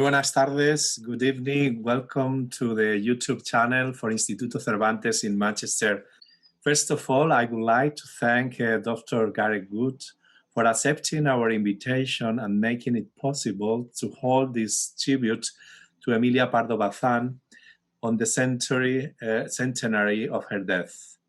Muy buenas tardes, good evening, welcome to the YouTube channel for Instituto Cervantes in Manchester. First of all, I would like to thank Dr. Gareth Wood for accepting our invitation and making it possible to hold this tribute to Emilia Pardo Bazán on the centenary of her death.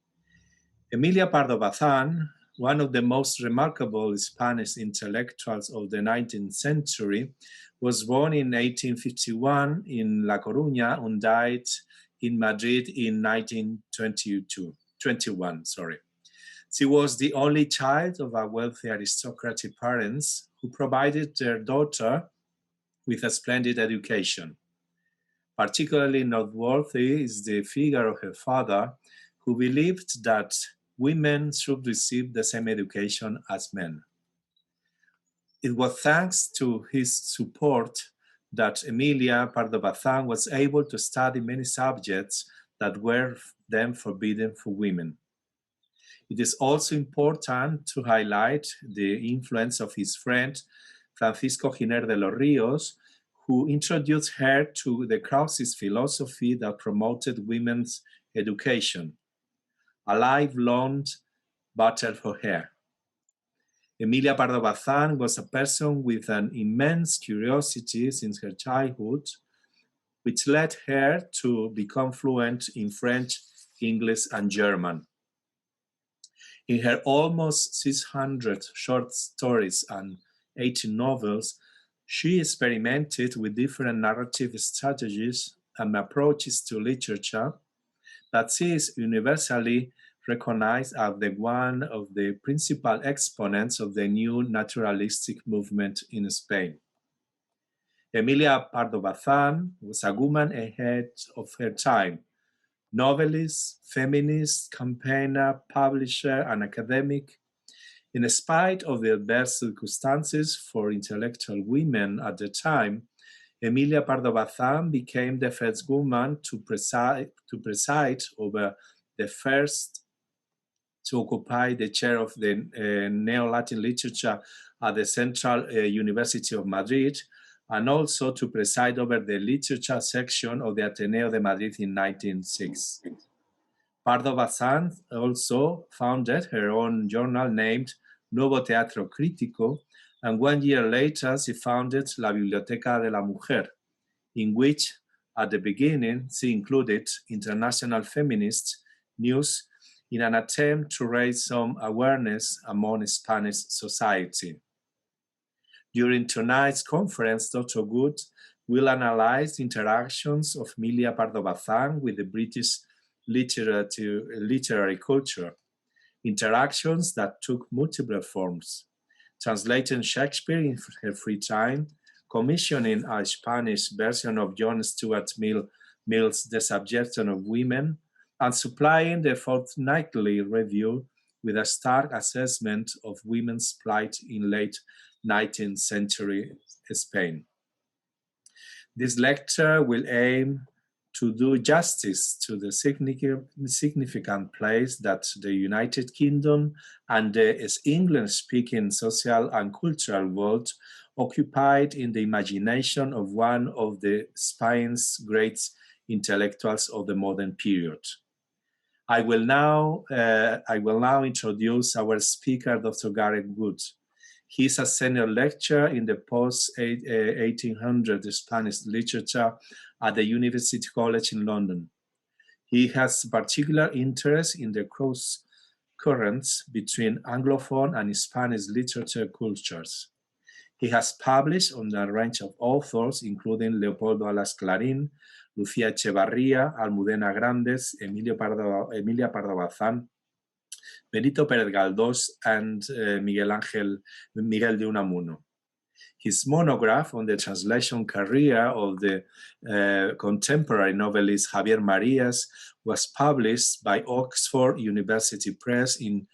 Emilia Pardo Bazán, one of the most remarkable Spanish intellectuals of the 19th century, was born in 1851 in La Coruña and died in Madrid in 1921. She was the only child of a wealthy aristocratic parents who provided their daughter with a splendid education. Particularly noteworthy is the figure of her father, who believed that women should receive the same education as men. It was thanks to his support that Emilia Pardo Bazán was able to study many subjects that were then forbidden for women. It is also important to highlight the influence of his friend Francisco Giner de los Ríos, who introduced her to the Kraussist philosophy that promoted women's education, a lifelong battle for her. Emilia Pardo Bazán was a person with an immense curiosity since her childhood, which led her to become fluent in French, English, and German. In her almost 600 short stories and 18 novels, she experimented with different narrative strategies and approaches to literature, but she is universally recognized as one of the principal exponents of the new naturalistic movement in Spain. Emilia Pardo Bazán was a woman ahead of her time, novelist, feminist, campaigner, publisher, and academic. In spite of the adverse circumstances for intellectual women at the time, Emilia Pardo Bazán became the first woman to preside over the first to occupy the chair of the Neo-Latin literature at the Central University of Madrid, and also to preside over the literature section of the Ateneo de Madrid in 1906. Pardo Bazán also founded her own journal named Nuevo Teatro Crítico, and 1 year later she founded La Biblioteca de la Mujer, in which at the beginning she included international feminist news in an attempt to raise some awareness among Spanish society. During tonight's conference, Dr. Wood will analyze the interactions of Emilia Pardo Bazán with the British literary culture, interactions that took multiple forms: translating Shakespeare in her free time, commissioning a Spanish version of John Stuart Mill's The Subjection of Women, and supplying the Fortnightly review with a stark assessment of women's plight in late 19th century Spain. This lecture will aim to do justice to the significant place that the United Kingdom and the English-speaking social and cultural world occupied in the imagination of one of Spain's great intellectuals of the modern period. I will now introduce our speaker, Dr. Gareth Wood. He is a senior lecturer in the post-1800 Spanish literature at the University College in London. He has particular interest in the cross currents between Anglophone and Spanish literature cultures. He has published on a range of authors, including Leopoldo Alas Clarín, Lucía Echevarría, Almudena Grandes, Emilia Pardo Bazán, Benito Pérez Galdós, and Miguel de Unamuno. His monograph on the translation career of the contemporary novelist Javier Marías was published by Oxford University Press in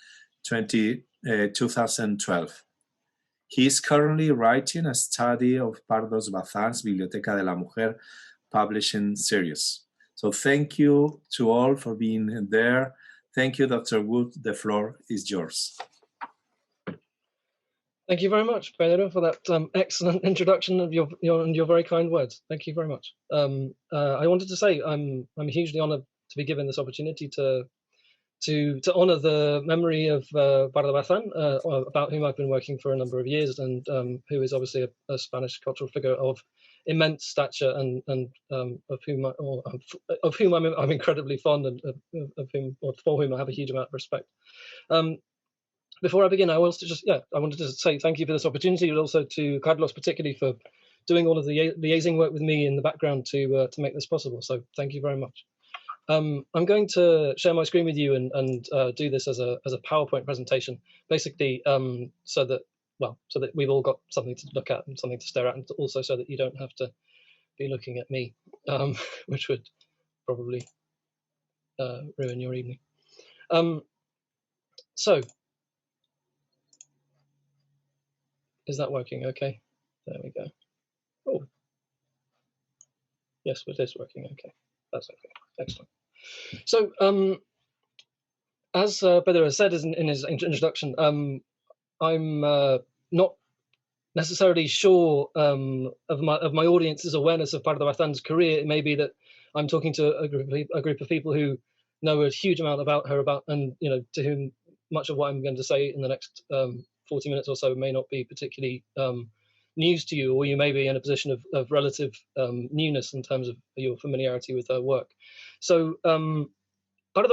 2012. He is currently writing a study of Pardo Bazán's Biblioteca de la Mujer publishing series. So thank you to all for being there. Thank you, Dr. Wood. The floor is yours. Thank you very much, Pedro, for that excellent introduction of your very kind words. Thank you very much. I wanted to say I'm hugely honoured to be given this opportunity to honour the memory of Pardo Bazán, about whom I've been working for a number of years, and who is obviously a Spanish cultural figure of immense stature, and of whom I'm incredibly fond, and of whom, or for whom I have a huge amount of respect. Before I begin, I wanted to say thank you for this opportunity, but also to Carlos particularly for doing all of the liaising work with me in the background to make this possible. So thank you very much. I'm going to share my screen with you and do this as a PowerPoint presentation, basically, so that we've all got something to look at and something to stare at, and also so that you don't have to be looking at me, which would probably ruin your evening. So, is that working okay? There we go. Oh, yes, it is working okay. That's okay, excellent. So, as Pedro has said in his introduction, I'm not necessarily sure of my audience's awareness of Pardo Bazán's career. It may be that I'm talking to a group of people who know a huge amount about her, and to whom much of what I'm going to say in the next 40 minutes or so may not be particularly news to you, or you may be in a position of relative newness in terms of your familiarity with her work. So Pardo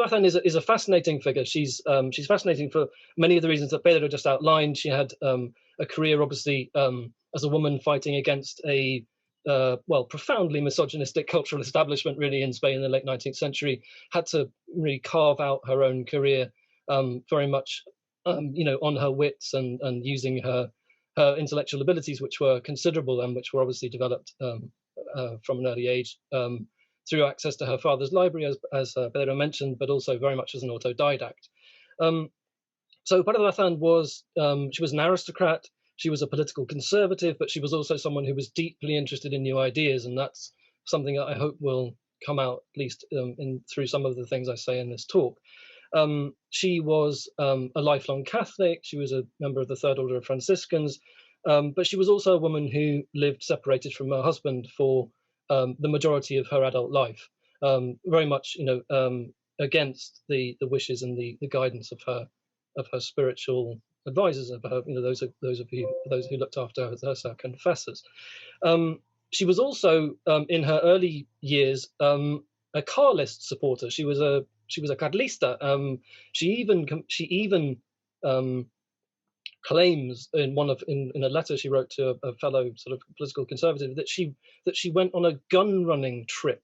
Bazán is a fascinating figure. She's fascinating for many of the reasons that Pedro just outlined. She had a career, obviously, as a woman fighting against a profoundly misogynistic cultural establishment, really, in Spain in the late 19th century. Had to really carve out her own career, very much, on her wits and using her intellectual abilities, which were considerable and which were obviously developed from an early age. Through access to her father's library, as Pedro mentioned, but also very much as an autodidact. So Pardo Bazán was an aristocrat. She was a political conservative, but she was also someone who was deeply interested in new ideas, and that's something that I hope will come out, at least through some of the things I say in this talk. She was a lifelong Catholic. She was a member of the Third Order of Franciscans, but she was also a woman who lived separated from her husband for the majority of her adult life, very much, against the wishes and the guidance of her spiritual advisors, of her, those who looked after her as her confessors. She was also, in her early years, a Carlist supporter. She was a carlista. She even claims in a letter she wrote to a fellow sort of political conservative that she went on a gun running trip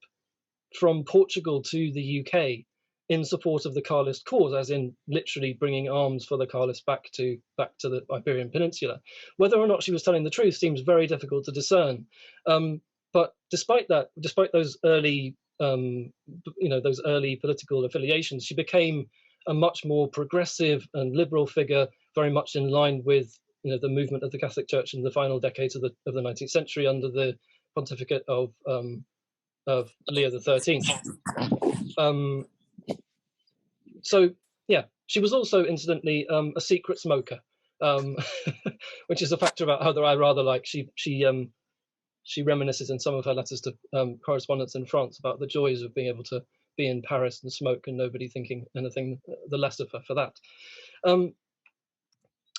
from Portugal to the UK in support of the Carlist cause, as in literally bringing arms for the Carlists back to the Iberian Peninsula. Whether or not she was telling the truth seems very difficult to discern. But despite those early political affiliations, she became a much more progressive and liberal figure, very much in line with the movement of the Catholic Church in the final decades of the 19th century under the pontificate of Leo XIII. So yeah, she was also incidentally a secret smoker, which is a factor about her that I rather like. She reminisces in some of her letters to correspondents in France about the joys of being able to be in Paris and smoke and nobody thinking anything the less of her for that.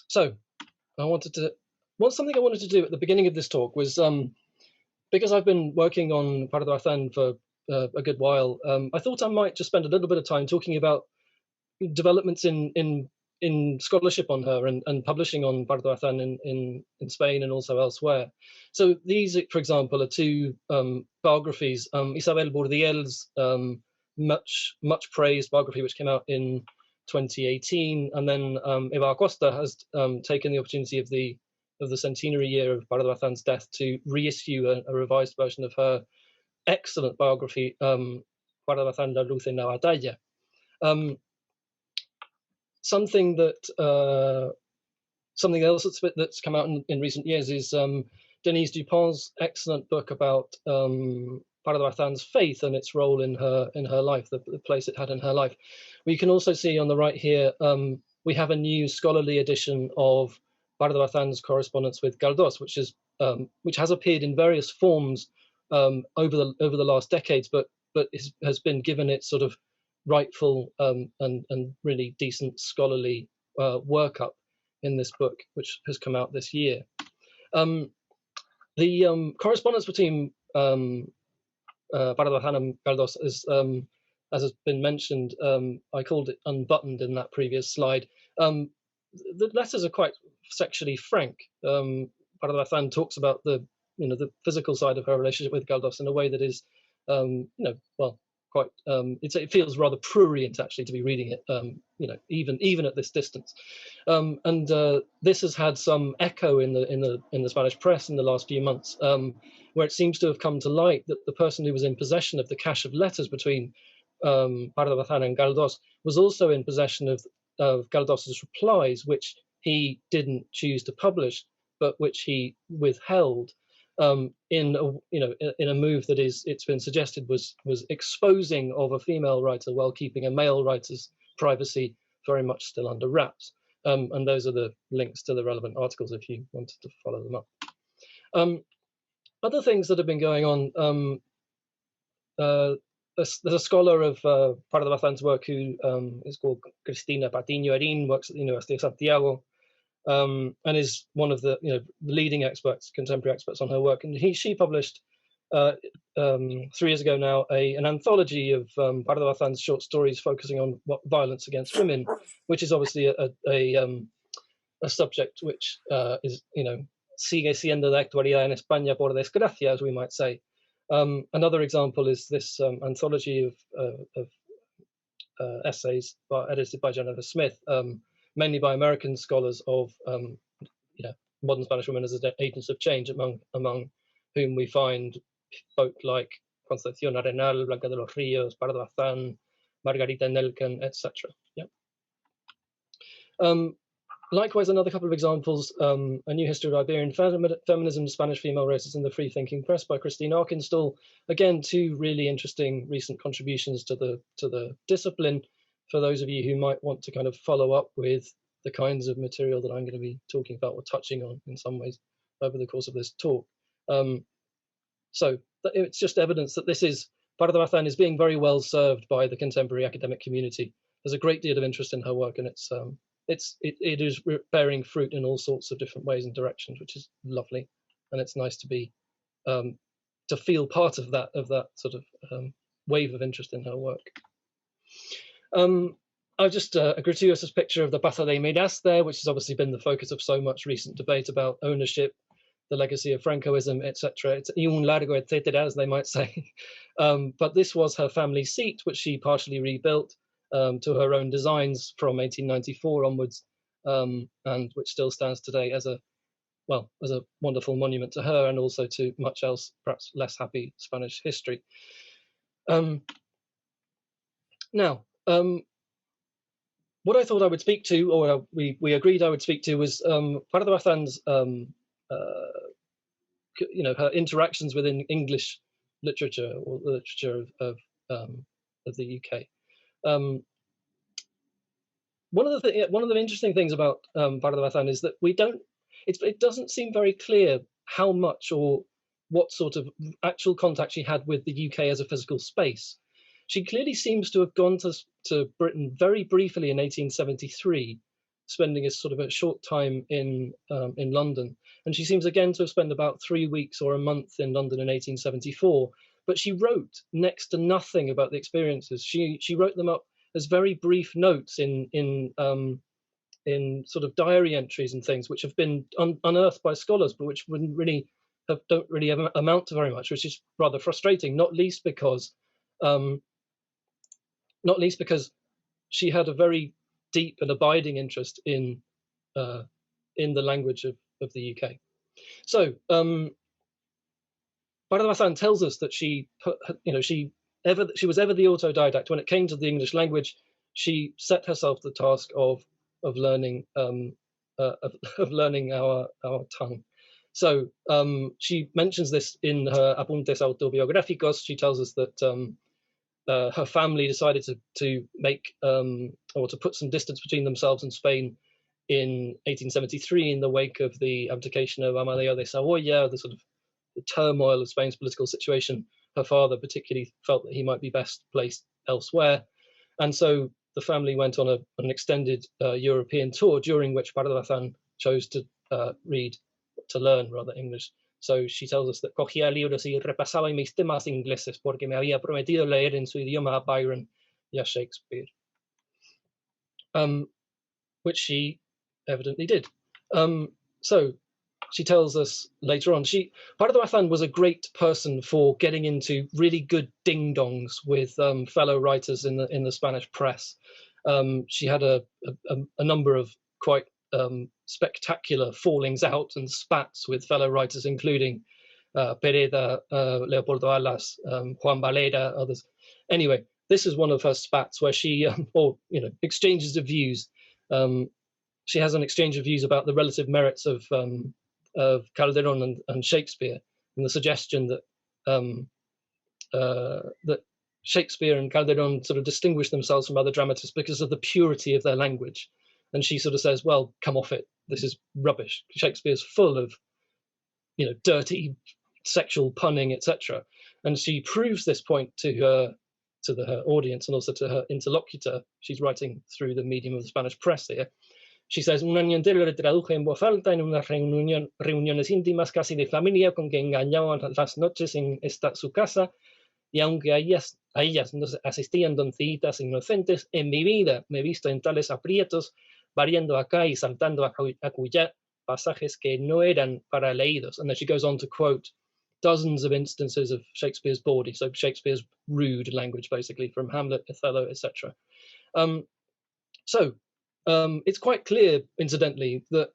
So something I wanted to do at the beginning of this talk was, because I've been working on Pardo Bazán for a good while, I thought I might just spend a little bit of time talking about developments in scholarship on her and publishing on Pardo Bazán in Spain and also elsewhere. So these, for example, are two biographies. Isabel Bourdiel's much praised biography, which came out in 2018, and then Eva Acosta has taken the opportunity of the centenary year of Pardo Bazán's death to reissue a revised version of her excellent biography, Pardo Bazán, La Luz en la Batalla. Something else that's come out in recent years is Denise Dupont's excellent book about Pardo Bazán's faith and its role in her life, the place it had in her life. We can also see on the right here, we have a new scholarly edition of Pardo Bazán's correspondence with Galdós, which has appeared in various forms over the last decades, but has been given its sort of rightful and really decent scholarly workup in this book, which has come out this year. The correspondence between Pardo Bazán and Galdós is, as has been mentioned, I called it unbuttoned in that previous slide. The letters are quite sexually frank. Pardo Bazán talks about the physical side of her relationship with Galdós in a way that is, well, quite. It feels rather prurient actually to be reading it, even at this distance. And this has had some echo in the Spanish press in the last few months, where it seems to have come to light that the person who was in possession of the cache of letters between Pardo Bazán and Galdós was also in possession of Galdós's replies, which he didn't choose to publish, but which he withheld in a move that it's been suggested was exposing of a female writer while keeping a male writer's privacy very much still under wraps. And those are the links to the relevant articles if you wanted to follow them up. Other things that have been going on. There's a scholar of Pardo Bazán's work who is called Cristina Patiño Erín, works at the University of Santiago, and is one of the leading experts, contemporary experts on her work. And she published 3 years ago now an anthology of Pardo Bazán's short stories focusing on violence against women, which is obviously a subject which is sigue siendo de actualidad en España por desgracia, as we might say. Another example is this anthology of essays edited by Jennifer Smith, mainly by American scholars of modern Spanish women as agents of change, among whom we find folk like Concepción Arenal, Blanca de los Ríos, Pardo Bazán, Margarita Nelken, etc. Likewise, another couple of examples, A New History of Iberian Feminism, Spanish Female Races in the Free Thinking Press by Christine Arkinstall. Again, 2 really interesting recent contributions to the discipline for those of you who might want to kind of follow up with the kinds of material that I'm going to be talking about or touching on in some ways over the course of this talk. So it's just evidence that Pardo Bazán is being very well served by the contemporary academic community. There's a great deal of interest in her work, and it is bearing fruit in all sorts of different ways and directions, which is lovely, and it's nice to be to feel part of that sort of wave of interest in her work. I've just a gratuitous picture of the Plaza de Miras there, which has obviously been the focus of so much recent debate about ownership, the legacy of Francoism, etc. It's un largo etcétera, as they might say. But this was her family seat, which she partially rebuilt to her own designs from 1894 onwards, and which still stands today as a wonderful monument to her and also to much else, perhaps less happy Spanish history. Now, what I thought I would speak to, or we agreed I would speak to, was Pardo Bazán's her interactions within English literature or the literature of the UK. One of the interesting things about Pardo Bazán is that it doesn't seem very clear how much or what sort of actual contact she had with the UK as a physical space. She clearly seems to have gone to Britain very briefly in 1873, spending a sort of a short time in London, and she seems again to have spent about 3 weeks or a month in London in 1874. But she wrote next to nothing about the experiences. She wrote them up as very brief notes in sort of diary entries and things, which have been unearthed by scholars, but which don't really amount to very much, which is rather frustrating. Not least because she had a very deep and abiding interest in the language of the UK. So Pardo Bazán tells us that she was ever the autodidact. When it came to the English language, she set herself the task of learning our tongue. So she mentions this in her Apuntes Autobiográficos. She tells us that her family decided to make or to put some distance between themselves and Spain in 1873, in the wake of the abdication of Amadeo de Saboya, the sort of the turmoil of Spain's political situation, her father particularly felt that he might be best placed elsewhere. And so the family went on an extended European tour, during which Pardo Bazán chose to learn English. So she tells us that cogía libros y repasaba mis temas ingleses porque me había prometido leer en su idioma a Byron y a Shakespeare. Which she evidently did. So she tells us later on, Pardo Bazán was a great person for getting into really good ding-dongs with fellow writers in the Spanish press. She had a number of quite spectacular fallings out and spats with fellow writers, including Pérfida, Leopoldo Alas, Juan Valera, others. Anyway, this is one of her spats where she, exchanges of views. She has an exchange of views about the relative merits of Calderón and Shakespeare, and the suggestion that that Shakespeare and Calderón sort of distinguish themselves from other dramatists because of the purity of their language. And she sort of says, well, come off it. This is rubbish. Shakespeare's full of, dirty sexual punning, etc. And she proves this point to her audience and also to her interlocutor. She's writing through the medium of the Spanish press here. She says, un año entero le traduje en voz alta en unas reuniones íntimas casi de familia con que engañaba las noches en su casa, y aunque a ellas no asistían doncillitas inocentes, en mi vida me he visto en tales aprietos, variando acá y saltando acullá pasajes que no eran para leídos. And then she goes on to quote dozens of instances of Shakespeare's bawdy, so Shakespeare's rude language, basically, from Hamlet, Othello, etc. It's quite clear, incidentally, that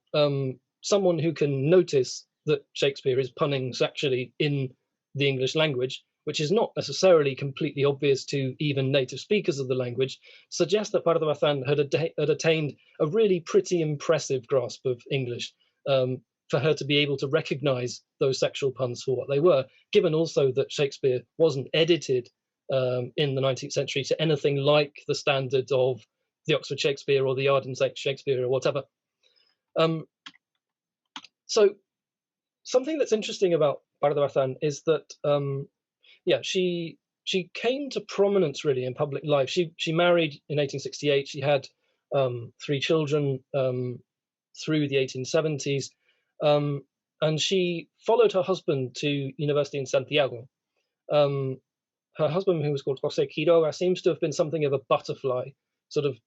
someone who can notice that Shakespeare is punning sexually in the English language, which is not necessarily completely obvious to even native speakers of the language, suggests that Pardo Bazán had attained a really pretty impressive grasp of English for her to be able to recognize those sexual puns for what they were, given also that Shakespeare wasn't edited in the 19th century to anything like the standards of the Oxford Shakespeare or the Arden Shakespeare or whatever. So something that's interesting about Pardo Bazán is that, she came to prominence really in public life. She married in 1868. She had 3 children through the 1870s, and she followed her husband to university in Santiago. Her husband, who was called José Quiroga, seems to have been something of a butterfly, sort of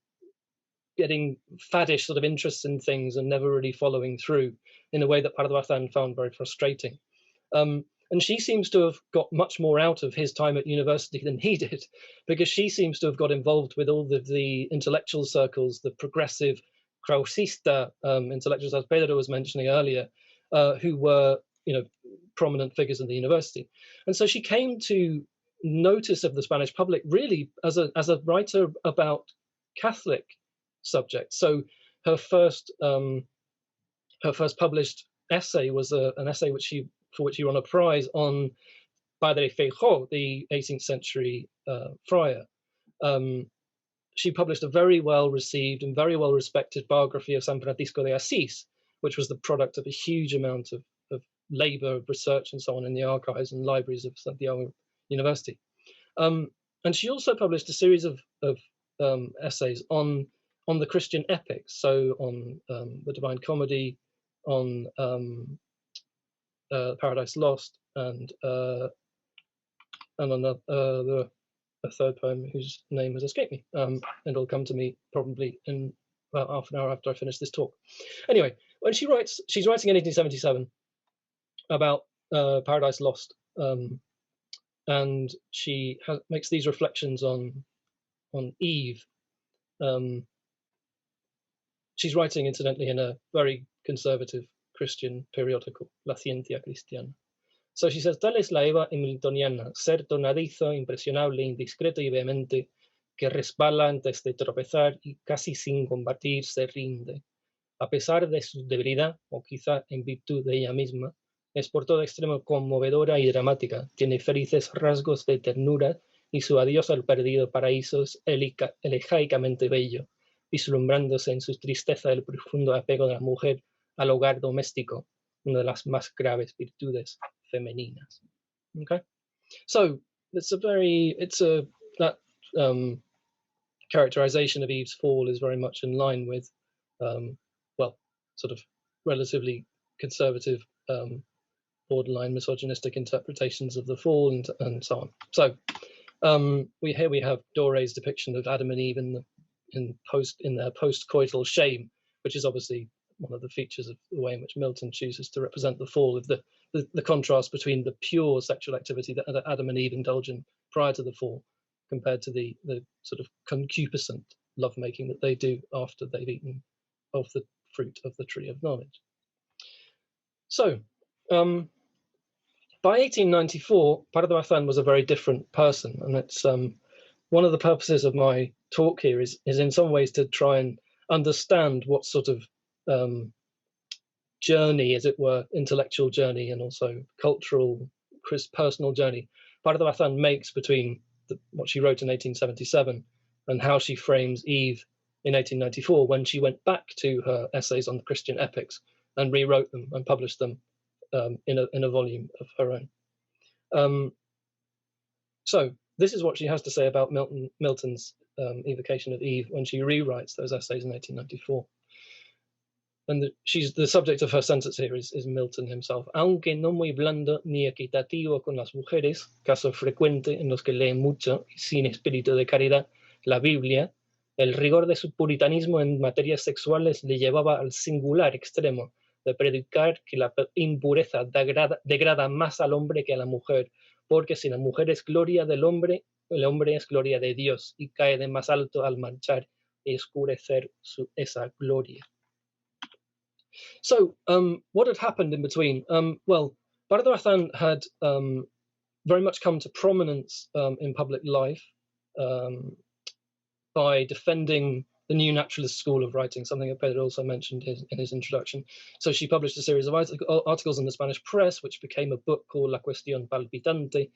getting faddish sort of interests in things and never really following through in a way that Pardo Bazán found very frustrating. And she seems to have got much more out of his time at university than he did, because she seems to have got involved with all of the intellectual circles, the progressive Krausista intellectuals, as Pedro was mentioning earlier, who were, prominent figures in the university. And so she came to notice of the Spanish public really as a writer about Catholic subjects. So her first published essay was an essay for which she won a prize on Padre Feijó, the 18th century friar. She published a very well received and very well respected biography of San Francisco de Asís, which was the product of a huge amount of labor, research, and so on in the archives and libraries of Santiago University. And she also published a series of essays on the Christian epics, so on the Divine Comedy, on Paradise Lost, and on a third poem whose name has escaped me, and it'll come to me probably in about half an hour after I finish this talk. Anyway, when she's writing in 1877 about Paradise Lost, and she makes these reflections on Eve. She's writing, incidentally, in a very conservative Christian periodical, La Ciencia Cristiana. So she says, tal es la Eva hamiltoniana, ser donadizo, impresionable, indiscreto y vehemente, que resbala antes de tropezar y casi sin combatir se rinde. A pesar de su debilidad, o quizá en virtud de ella misma, es por todo extremo conmovedora y dramática, tiene felices rasgos de ternura y su adiós al perdido paraíso es elegiacamente bello. vislumbrándose en su tristeza el profundo apego de la mujer al hogar doméstico, una de las más graves virtudes femeninas. Okay, so that characterization of Eve's fall is very much in line with, well, sort of relatively conservative, borderline misogynistic interpretations of the fall and so on. So we have Doré's depiction of Adam and Eve in their post-coital shame, which is obviously one of the features of the way in which Milton chooses to represent the fall, of the contrast between the pure sexual activity that Adam and Eve indulge in prior to the fall, compared to the sort of concupiscent lovemaking that they do after they've eaten of the fruit of the tree of knowledge. So, by 1894, Pardo Bazán was a very different person, and it's one of the purposes of my talk here is in some ways to try and understand what sort of journey, as it were, intellectual journey and also cultural, personal journey Pardo Bazán makes between what she wrote in 1877 and how she frames Eve in 1894, when she went back to her essays on the Christian epics and rewrote them and published them in a volume of her own. So this is what she has to say about Milton's evocation of Eve when she rewrites those essays in 1894. And the subject of her sentence here is Milton himself. Aunque no muy blando ni equitativo con las mujeres, caso frecuente en los que leen mucho y sin espíritu de caridad la Biblia, el rigor de su puritanismo en materias sexuales le llevaba al singular extremo de predicar que la impureza degrada más al hombre que a la mujer, porque si la mujer es gloria del hombre, el hombre es gloria de Dios y cae de más alto al manchar y oscurecer esa gloria. So, what had happened in between? Well, Pardo Bazán had very much come to prominence in public life by defending the new naturalist school of writing, something that Pedro also mentioned in his introduction. So she published a series of articles in the Spanish press, which became a book called La Cuestión Palpitante,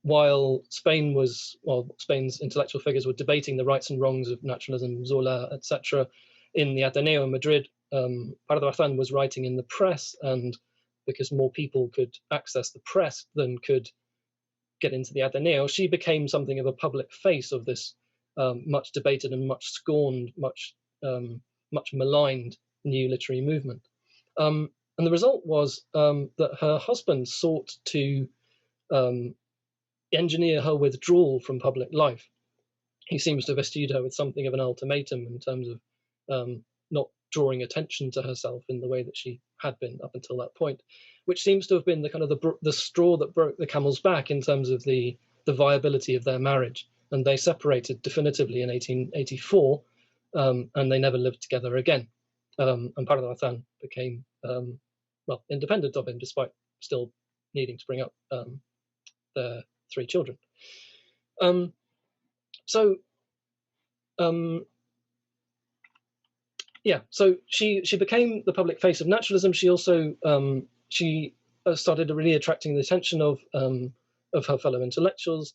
while Spain's intellectual figures were debating the rights and wrongs of naturalism, Zola, etc. In the Ateneo in Madrid. Pardo Bazán was writing in the press, and because more people could access the press than could get into the Ateneo, she became something of a public face of this much debated and much scorned, much maligned new literary movement. And the result was that her husband sought to engineer her withdrawal from public life. He seems to have issued her with something of an ultimatum in terms of not drawing attention to herself in the way that she had been up until that point, which seems to have been the kind of the straw that broke the camel's back in terms of the viability of their marriage. And they separated definitively in 1884, and they never lived together again. And Pardo Bazán became, well, independent of him, despite still needing to bring up their 3 children. Yeah, so she became the public face of naturalism. She also started really attracting the attention of her fellow intellectuals.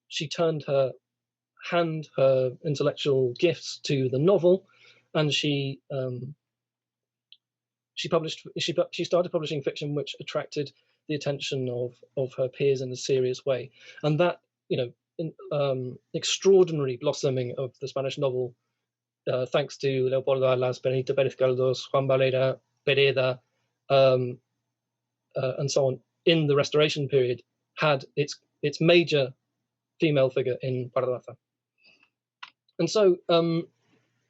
She turned her intellectual gifts to the novel, and she started publishing fiction which attracted the attention of her peers in a serious way. And that, extraordinary blossoming of the Spanish novel, thanks to Leopoldo Alas, Benito Pérez Galdós, Juan Valera, Pereda, and so on, in the Restoration period, had its major female figure in Pardo Bazán. And so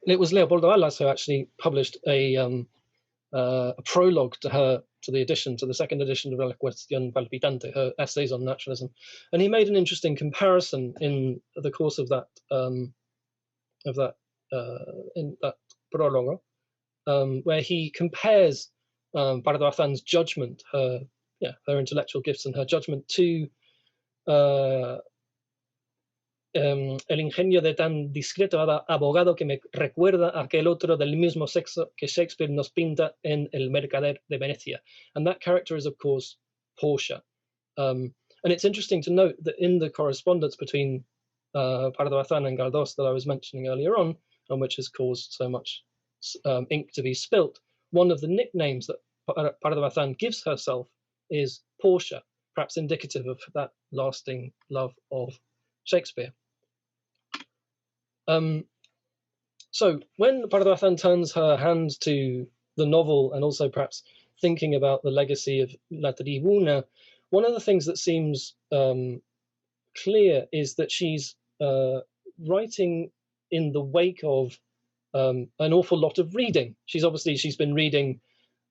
it was Leopoldo Alas who actually published a prologue to the second edition of La Cuestión Palpitante, her essays on naturalism, and he made an interesting comparison in the course of that in that prologue, where he compares Pardo Bazán's judgment, her intellectual gifts and her judgment, to el ingenio de tan discreto abogado que me recuerda a aquel otro del mismo sexo que Shakespeare nos pinta en El Mercader de Venecia. And that character is, of course, Portia. And it's interesting to note that in the correspondence between Pardo Bazán and Galdós that I was mentioning earlier on, and which has caused so much ink to be spilt. One of the nicknames that Pardo Bazán gives herself is Portia, perhaps indicative of that lasting love of Shakespeare. So when Pardo Bazán turns her hand to the novel, and also perhaps thinking about the legacy of La Tribuna, one of the things that seems clear is that she's writing in the wake of an awful lot of reading. She's been reading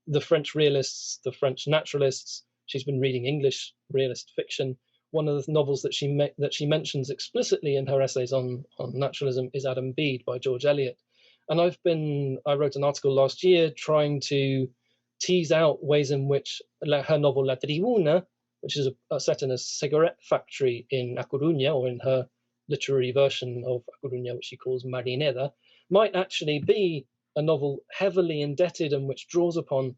the French realists, the French naturalists. She's been reading English realist fiction. One of the novels that she mentions explicitly in her essays on naturalism is Adam Bede by George Eliot. And I wrote an article last year trying to tease out ways in which her novel La Tribuna, which is set in a cigarette factory in A Coruña, or in her literary version of A Coruña, which she calls Marineda, might actually be a novel heavily indebted and which draws upon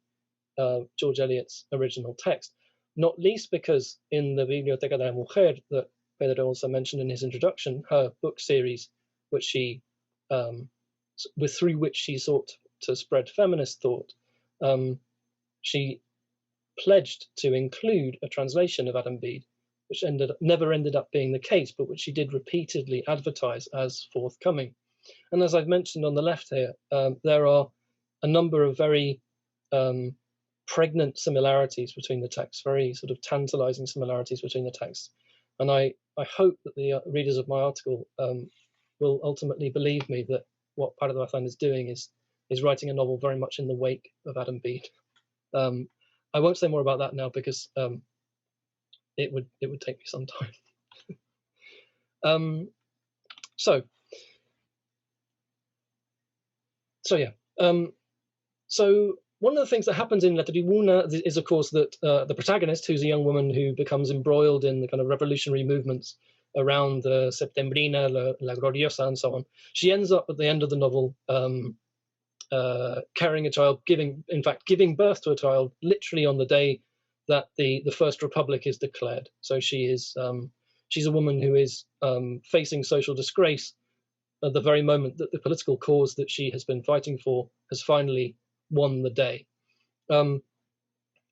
George Eliot's original text, not least because in the Biblioteca de la Mujer that Pedro also mentioned in his introduction, her book series, which through which she sought to spread feminist thought, she pledged to include a translation of Adam Bede, which never ended up being the case, but which she did repeatedly advertise as forthcoming. And as I've mentioned on the left here, there are a number of very pregnant similarities between the texts, very sort of tantalizing similarities between the texts. And I hope that the readers of my article will ultimately believe me that what Pardo Bazán is doing is writing a novel very much in the wake of Adam Bede. I won't say more about that now because it would take me some time. So one of the things that happens in La Tribuna is, of course, that the protagonist, who's a young woman who becomes embroiled in the kind of revolutionary movements around the Septembrina, La Gloriosa, and so on, she ends up at the end of the novel carrying a child, giving birth to a child literally on the day that the First Republic is declared. So she's a woman who is facing social disgrace at the very moment that the political cause that she has been fighting for has finally won the day. But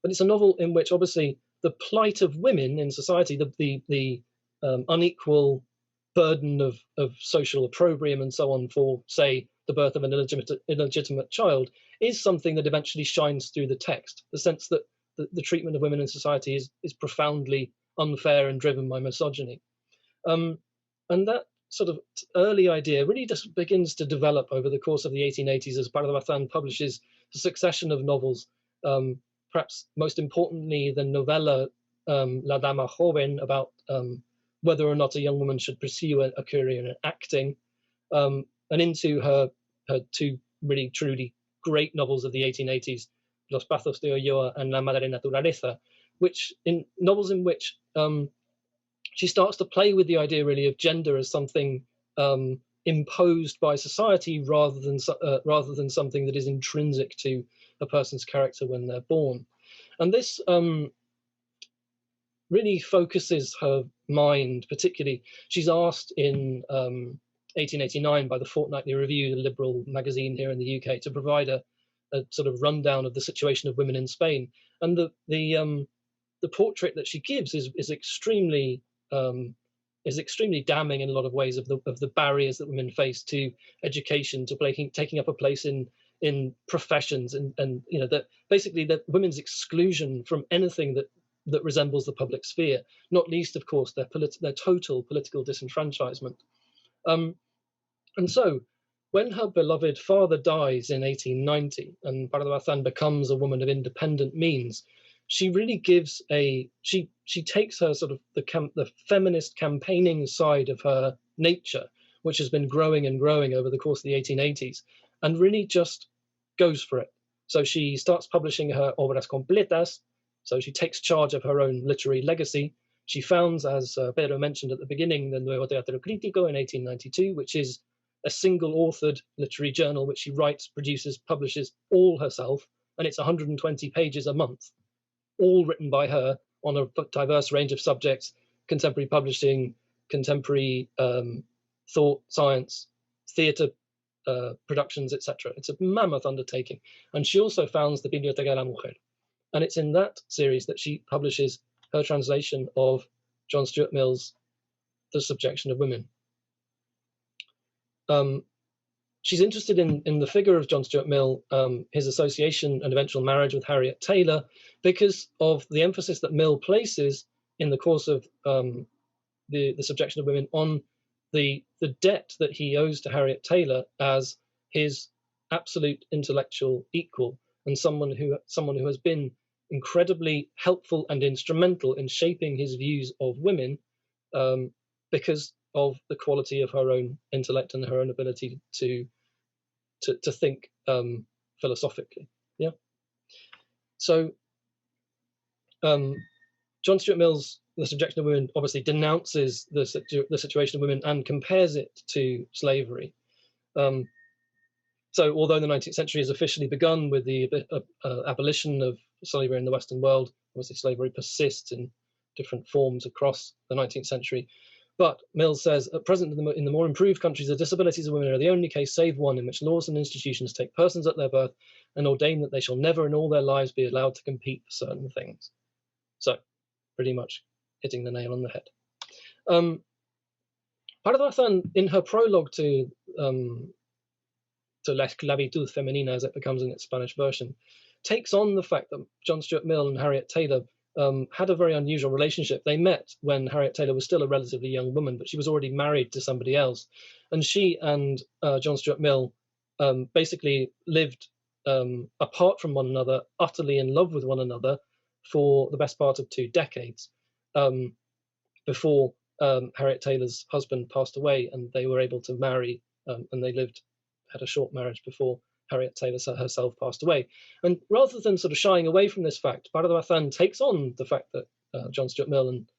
it's a novel in which obviously the plight of women in society, the unequal burden of social opprobrium and so on for, say, the birth of an illegitimate child, is something that eventually shines through the text. The sense that the treatment of women in society is profoundly unfair and driven by misogyny. And that sort of early idea really just begins to develop over the course of the 1880s as Pardo Bazán publishes a succession of novels, perhaps most importantly the novella La Dama Joven, about whether or not a young woman should pursue a career in acting, and into her two really truly great novels of the 1880s, Los Pazos de Ulloa and La Madre Naturaleza, novels in which she starts to play with the idea really of gender as something imposed by society rather than something that is intrinsic to a person's character when they're born. And this really focuses her mind. Particularly, she's asked in 1889 by the Fortnightly Review, the liberal magazine here in the UK, to provide a sort of rundown of the situation of women in Spain. And the portrait that she gives is extremely damning in a lot of ways of the barriers that women face to education, to taking up a place in professions, and you know, that basically that women's exclusion from anything that resembles the public sphere, not least, of course, their total political disenfranchisement. And so, when her beloved father dies in 1890, and Pardo Bazán becomes a woman of independent means, she really gives she takes her sort of the feminist campaigning side of her nature, which has been growing and growing over the course of the 1880s, and really just goes for it. So she starts publishing her obras completas. So she takes charge of her own literary legacy. She founds, as Pedro mentioned at the beginning, the Nuevo Teatro Crítico in 1892, which is a single-authored literary journal which she writes, produces, publishes all herself, and it's 120 pages a month, all written by her on a diverse range of subjects: contemporary publishing, contemporary thought, science, theatre, productions, etc. It's a mammoth undertaking. And she also founds the Biblioteca de la Mujer. And it's in that series that she publishes her translation of John Stuart Mill's The Subjection of Women. She's interested in the figure of John Stuart Mill, his association and eventual marriage with Harriet Taylor, because of the emphasis that Mill places in the course of the Subjection of Women on the debt that he owes to Harriet Taylor as his absolute intellectual equal, and someone who has been incredibly helpful and instrumental in shaping his views of women, because of the quality of her own intellect and her own ability to think philosophically. Yeah. So John Stuart Mill's The Subjection of Women obviously denounces the situation of women and compares it to slavery. So although the 19th century has officially begun with the abolition of slavery in the Western world, obviously slavery persists in different forms across the 19th century. But Mill says, at present in the more improved countries, the disabilities of women are the only case save one in which laws and institutions take persons at their birth and ordain that they shall never in all their lives be allowed to compete for certain things. So pretty much hitting the nail on the head. Pardo Bazán, in her prologue to La Esclavitud Femenina, as it becomes in its Spanish version, takes on the fact that John Stuart Mill and Harriet Taylor had a very unusual relationship. They met when Harriet Taylor was still a relatively young woman, but she was already married to somebody else. And she and John Stuart Mill basically lived apart from one another, utterly in love with one another for the best part of 2 decades before Harriet Taylor's husband passed away, and they were able to marry, and they had a short marriage before Harriet Taylor herself passed away. And rather than sort of shying away from this fact, Pardo Bazán takes on the fact that John Stuart Mill and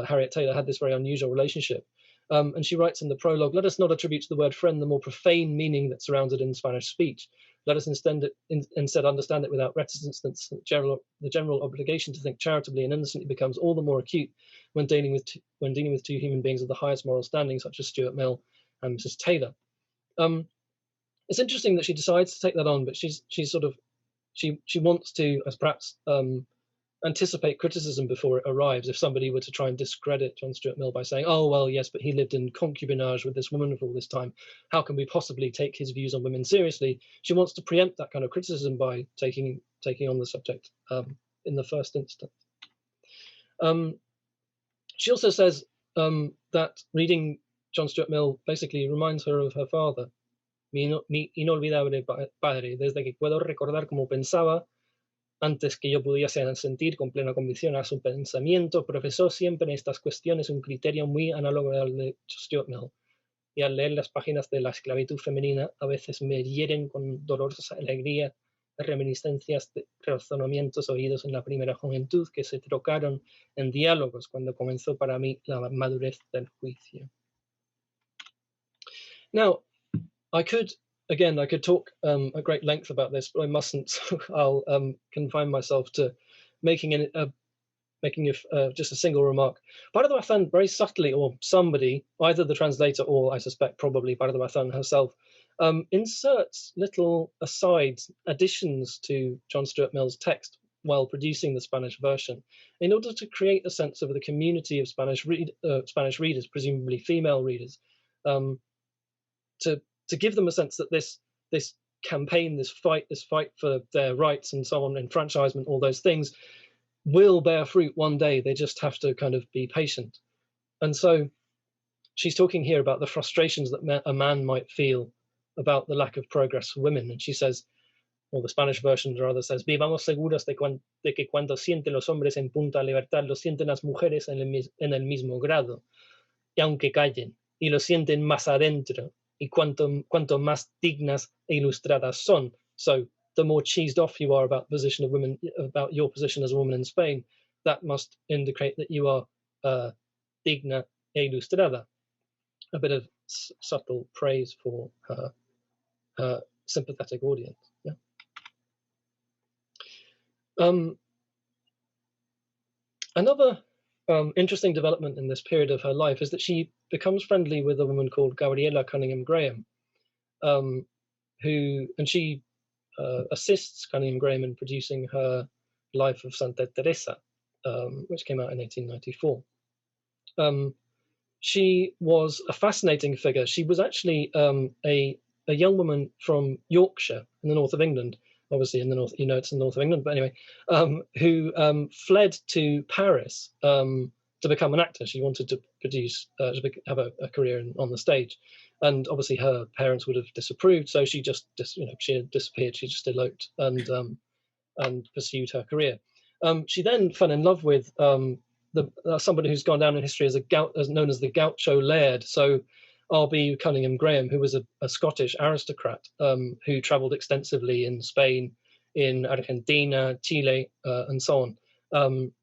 Harriet Taylor had this very unusual relationship. And she writes in the prologue, "Let us not attribute to the word friend the more profane meaning that surrounds it in Spanish speech. Let us instead understand it without reticence. The general obligation to think charitably and innocently becomes all the more acute when dealing with 2 human beings of the highest moral standing, such as Stuart Mill and Mrs. Taylor." It's interesting that she decides to take that on, but she wants to, as perhaps anticipate criticism before it arrives. If somebody were to try and discredit John Stuart Mill by saying, "Oh well, yes, but he lived in concubinage with this woman for all this time. How can we possibly take his views on women seriously?" She wants to preempt that kind of criticism by taking on the subject in the first instance. She also says that reading John Stuart Mill basically reminds her of her father. Mi inolvidable padre, desde que puedo recordar cómo pensaba, antes que yo pudiese sentir con plena convicción a su pensamiento, profesó siempre en estas cuestiones un criterio muy análogo al de Stuart Mill. Y al leer las páginas de La Esclavitud Femenina, a veces me hieren con dolorosa alegría reminiscencias de razonamientos oídos en la primera juventud que se trocaron en diálogos cuando comenzó para mí la madurez del juicio. Now, I could talk at great length about this, but I mustn't. So I'll confine myself to making just a single remark. Pardo Bazán very subtly, or somebody, either the translator or I suspect probably Pardo Bazán herself, inserts little asides, additions to John Stuart Mill's text while producing the Spanish version, in order to create a sense of the community of Spanish readers, presumably female readers, to give them a sense that this campaign, this fight for their rights and so on, enfranchisement, all those things, will bear fruit one day. They just have to kind of be patient. And so she's talking here about the frustrations that a man might feel about the lack of progress for women. And she says, or the Spanish version rather says, "Vivamos seguros de que cuando sienten los hombres en punta de libertad, lo sienten las mujeres en el mismo grado, y aunque callen, y lo sienten más adentro, y cuanto más dignas e ilustradas son." So the more cheesed off you are about the position of women, about your position as a woman in Spain, that must indicate that you are digna e ilustrada. A bit of subtle praise for her sympathetic audience. Yeah. Another interesting development in this period of her life is that she becomes friendly with a woman called Gabriela Cunningham Graham. she assists Cunningham Graham in producing her Life of Santa Teresa, which came out in 1894. She was a fascinating figure. She was actually a young woman from Yorkshire in the north of England, obviously in the north, it's in the north of England, but anyway, who fled to Paris to become an actor. She wanted to produce, have a career on the stage, and obviously her parents would have disapproved. So she just, she had disappeared. She just eloped and pursued her career. She then fell in love with somebody who's gone down in history as known as the Gaucho Laird. So R.B. Cunningham Graham, who was a Scottish aristocrat who travelled extensively in Spain, in Argentina, Chile, and so on,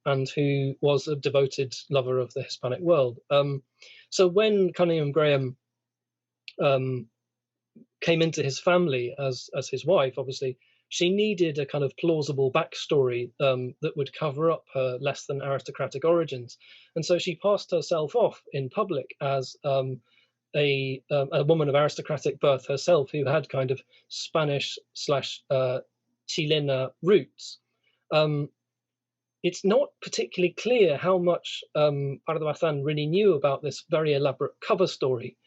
and who was a devoted lover of the Hispanic world. So when Cunningham Graham came into his family as his wife, obviously, she needed a kind of plausible backstory that would cover up her less than aristocratic origins. And so she passed herself off in public as a woman of aristocratic birth herself, who had kind of Spanish / Chilena roots. It's not particularly clear how much Pardo Bazán really knew about this very elaborate cover story,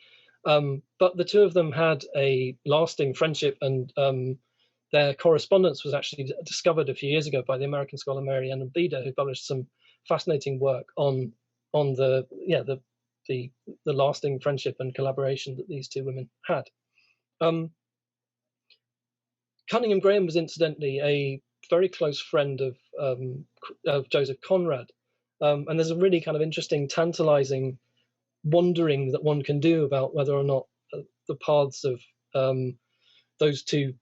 but the two of them had a lasting friendship, and their correspondence was actually discovered a few years ago by the American scholar Mary Ann Beda, who published some fascinating work on the lasting friendship and collaboration that these two women had. Cunningham Graham was incidentally a very close friend of Joseph Conrad, and there's a really kind of interesting, tantalizing wondering that one can do about whether or not the paths of those two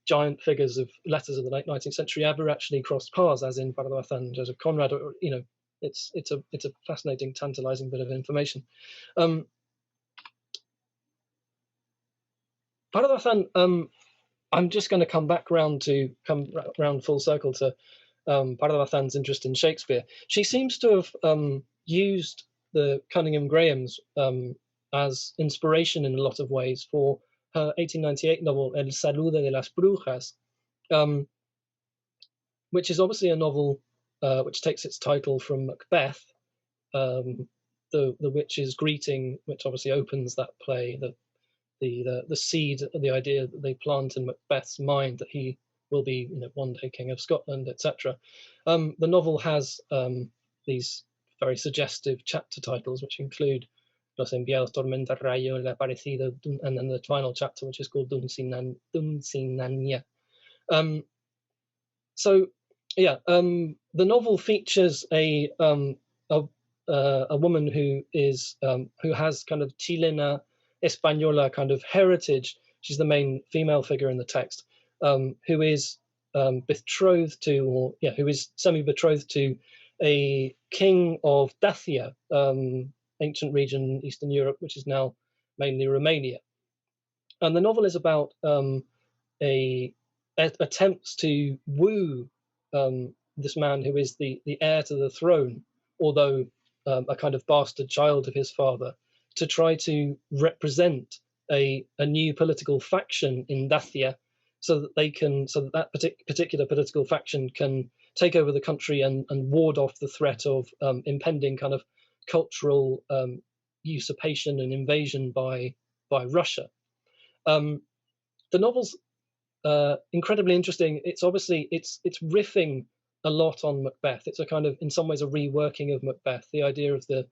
giant figures of letters of the late 19th century ever actually crossed paths, as in Pardo Bazán and Joseph Conrad. Or, it's a fascinating, tantalizing bit of information. Pardo Bazán, I'm just going to come round full circle to Pardo Bazán's interest in Shakespeare. She seems to have used the Cunningham Grahams as inspiration in a lot of ways for her 1898 novel El Saludo de las Brujas, which is obviously a novel which takes its title from Macbeth, the witch's greeting, which obviously opens that play, the seed, the idea that they plant in Macbeth's mind that he will be, one day king of Scotland, etc. The novel has these very suggestive chapter titles, which include Los enviados tormenta rayo el aparecido, and then the final chapter, which is called Dulcinea. The novel features a woman who has kind of Chilena Española kind of heritage. She's the main female figure in the text, who is betrothed to, who is semi-betrothed to a king of Dacia, ancient region in Eastern Europe, which is now mainly Romania. And the novel is about attempts to woo this man who is the heir to the throne, although a kind of bastard child of his father, to try to represent a new political faction in Dacia, so that particular political faction can take over the country and ward off the threat of impending kind of cultural usurpation and invasion by Russia. The novel's incredibly interesting. It's obviously it's riffing a lot on Macbeth. It's a kind of, in some ways, a reworking of Macbeth, the idea of the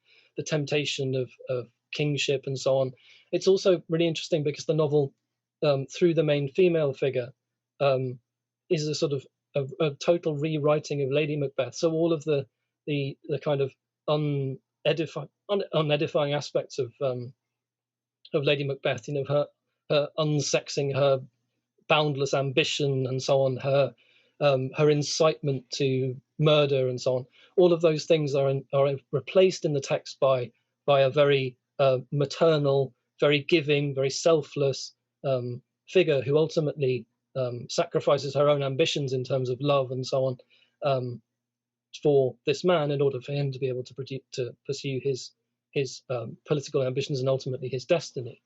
temptation of kingship and so on. It's also really interesting because the novel, through the main female figure, is a sort of a total rewriting of Lady Macbeth. So all of the kind of unedifying aspects of Lady Macbeth, her unsexing, her boundless ambition and so on, her incitement to murder and so on, all of those things are replaced in the text by a very maternal, very giving, very selfless figure who ultimately sacrifices her own ambitions in terms of love and so on for this man in order for him to be able to pursue his his political ambitions and ultimately his destiny.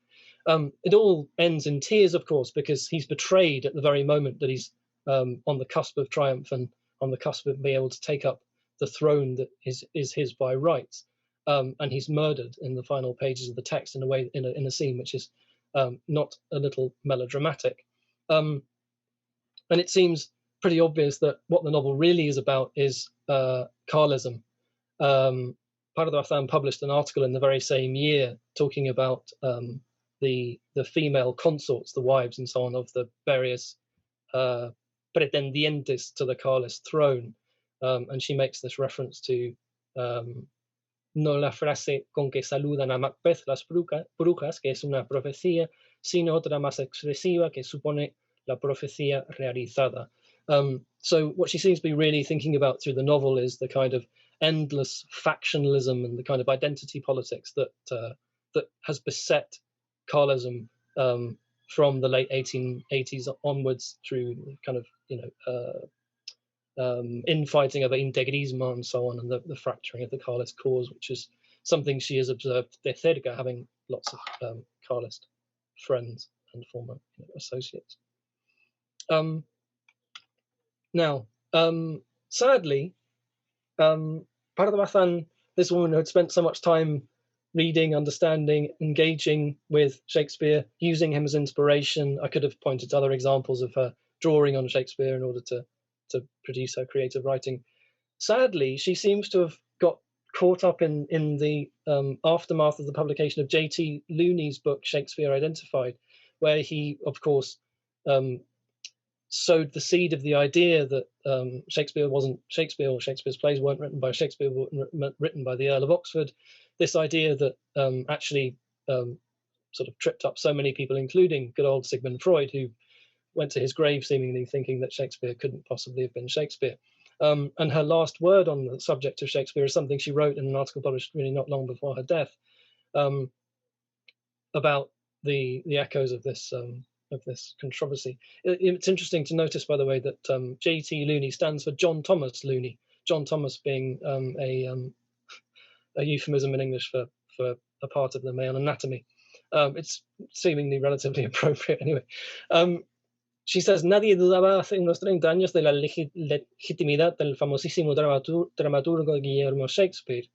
It all ends in tears, of course, because he's betrayed at the very moment that he's on the cusp of triumph and on the cusp of being able to take up the throne that is his by rights. And he's murdered in the final pages of the text in a way, in a scene which is not a little melodramatic. And it seems pretty obvious that what the novel really is about is Carlism. Pardo Bazán published an article in the very same year talking about the female consorts, the wives and so on, of the various pretendientes to the Carlist throne. And she makes this reference to no la frase con que saludan a Macbeth las brujas, que es una profecía, sino otra más expresiva que supone la profecía realizada. So what she seems to be really thinking about through the novel is the kind of endless factionalism and the kind of identity politics that has beset Carlism from the late 1880s onwards through kind of, infighting of integrismo and so on, and the fracturing of the Carlist cause, which is something she has observed de cerca, having lots of Carlist friends and former associates. Now, sadly, Pardo Bazán, this woman who had spent so much time reading, understanding, engaging with Shakespeare, using him as inspiration. I could have pointed to other examples of her drawing on Shakespeare in order to produce her creative writing. Sadly, she seems to have got caught up in the aftermath of the publication of J.T. Looney's book, Shakespeare Identified, where he, of course, sowed the seed of the idea that Shakespeare wasn't Shakespeare, or Shakespeare's plays weren't written by Shakespeare, but written by the Earl of Oxford. This idea that actually sort of tripped up so many people, including good old Sigmund Freud, who went to his grave seemingly thinking that Shakespeare couldn't possibly have been Shakespeare. And her last word on the subject of Shakespeare is something she wrote in an article published really not long before her death, about the echoes of this controversy. It's interesting to notice, by the way, that J.T. Looney stands for John Thomas Looney. John Thomas being a euphemism in English for a part of the male anatomy. It's seemingly relatively appropriate anyway. She says, nadie dudaba hace unos 30 años de la legitimidad del famosísimo dramaturgo Guillermo Shakespeare,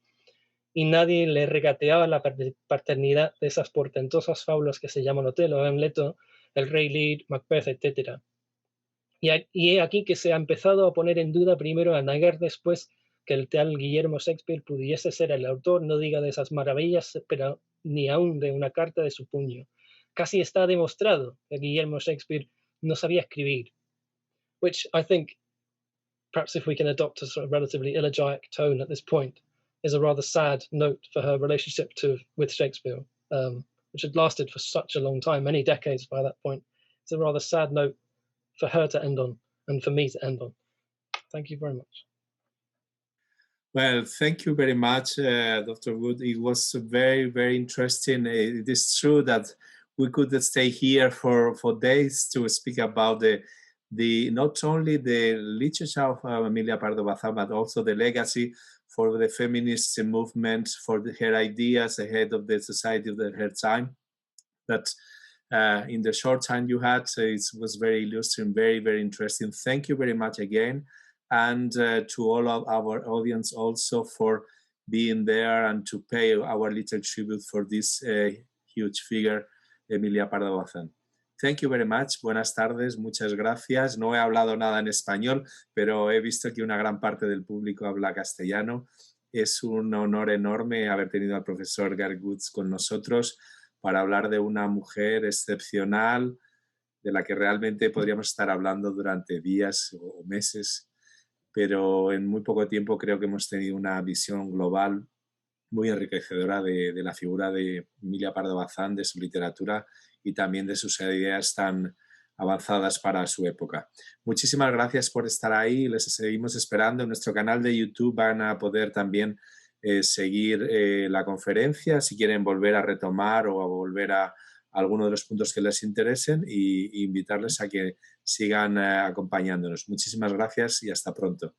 y nadie le regateaba la paternidad de esas portentosas fábulas que se llaman Otelo, Hamleto, el Rey Lear, Macbeth, etc. Y he aquí que se ha empezado a poner en duda primero, a negar después, que el tal Guillermo Shakespeare pudiese ser el autor, no diga de esas maravillas, pero ni aún de una carta de su puño. Casi está demostrado que Guillermo Shakespeare no sabía escribir, which I think, perhaps if we can adopt a sort of relatively elegiac tone at this point, is a rather sad note for her relationship with Shakespeare, which had lasted for such a long time, many decades by that point. It's a rather sad note for her to end on and for me to end on. Thank you very much. Well, thank you very much, Dr. Wood. It was very, very interesting. It is true that we could stay here for days to speak about the not only the literature of Emilia Pardo Bazán, but also the legacy for the feminist movement, for her ideas ahead of the society of her time. But in the short time you had, it was very illustrating, very, very interesting. Thank you very much again. And to all of our audience also for being there and to pay our little tribute for this huge figure, Emilia Pardo Bazán. Thank you very much. Buenas tardes, muchas gracias. No he hablado nada en español, pero he visto que una gran parte del público habla castellano. Es un honor enorme haber tenido al profesor Gareth Wood con nosotros para hablar de una mujer excepcional, de la que realmente podríamos estar hablando durante días o meses, pero en muy poco tiempo creo que hemos tenido una visión global muy enriquecedora de la figura de Emilia Pardo Bazán, de su literatura y también de sus ideas tan avanzadas para su época. Muchísimas gracias por estar ahí, les seguimos esperando. En nuestro canal de YouTube van a poder también seguir la conferencia si quieren volver a retomar o a volver a alguno de los puntos que les interesen y invitarles a que sigan acompañándonos. Muchísimas gracias y hasta pronto.